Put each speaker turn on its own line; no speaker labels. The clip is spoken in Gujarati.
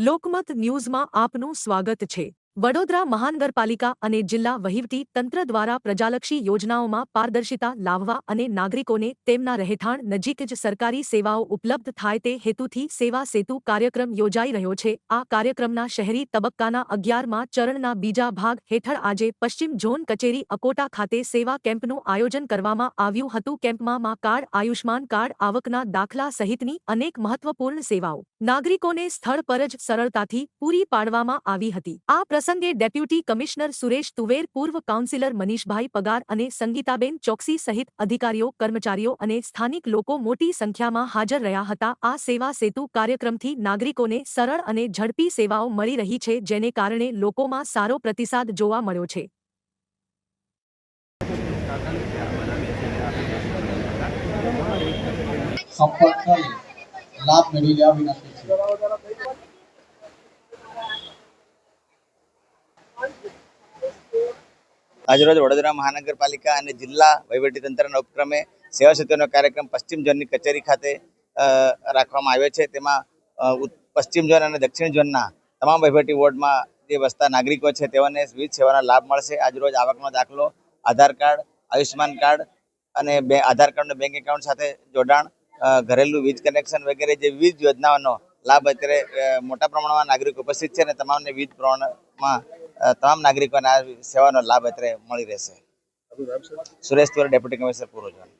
લોકમત ન્યૂઝમાં આપનું સ્વાગત છે। વડોદરા મહાનગરપાલિકા અને જિલ્લા વહીવટી તંત્ર દ્વારા પ્રજાલક્ષી યોજનાઓમાં પારદર્શિતા લાવવા અને નાગરિકોને તેમના રહેઠાણ નજીક જ સરકારી સેવાઓ ઉપલબ્ધ થાય તે હેતુથી સેવા સેતુ કાર્યક્રમ યોજાઈ રહ્યો છે। આ કાર્યક્રમના શહેરી તબક્કાના 11મા ચરણના બીજા ભાગ હેઠળ આજે પશ્ચિમ ઝોન કચેરી અકોટા ખાતે સેવા કેમ્પનું આયોજન કરવામાં આવ્યું હતું। કેમ્પમાં મા કાર્ડ, આયુષ્માન કાર્ડ, આવકના દાખલા સહિતની અનેક મહત્વપૂર્ણ સેવાઓ નાગરિકોને સ્થળ પર જ સરળતાથી પૂરી પાડવામાં આવી હતી। આ પ્રસંગે ડેપ્યુટી કમિશનર સુરેશ તુવેર, પૂર્વ કાઉન્સિલર મનીષભાઈ પગાર અને સંગીતાબેન ચોકસી સહિત અધિકારીઓ, કર્મચારીઓ અને સ્થાનિક લોકો મોટી સંખ્યામાં હાજર રહ્યા હતા। આ સેવા સેતુ કાર્યક્રમથી નાગરિકોને સરળ અને ઝડપી સેવાઓ મળી રહી છે, જેને કારણે લોકોમાં સારો પ્રતિસાદ જોવા મળ્યો છે।
લાભ મેળવી લેવા વિનંતી છે।
આજરોજ વડોદરા મહાનગરપાલિકા અને જિલ્લા વહીવટીતંત્રના ઉપક્રમે સેવા સેતુનો કાર્યક્રમ પશ્ચિમ ઝોનની કચેરી ખાતે રાખવામાં આવ્યો છે। તેમાં પશ્ચિમ ઝોન અને દક્ષિણ ઝોનના તમામ વહીવટી વોર્ડમાં જે વસતા નાગરિકો છે તેઓને વિવિધ સેવાના લાભ મળશે। આજરોજ આવકનો દાખલો, આધાર કાર્ડ, આયુષ્માન કાર્ડ અને આધાર કાર્ડનું બેંક એકાઉન્ટ સાથે જોડાણ, ઘરેલું વીજ કનેક્શન વગેરે જે વિવિધ યોજનાઓનો લાભ અત્યારે મોટા પ્રમાણમાં નાગરિકો ઉપસ્થિત છે અને તમામને વિવિધ પ્રમાણમાં તમામ નાગરિકોને આ સેવાનો લાભ અત્યારે મળી રહેશે। સુરેશ તુવેર, ડેપ્યુટી કમિશનર પૂર્વ ઝોન।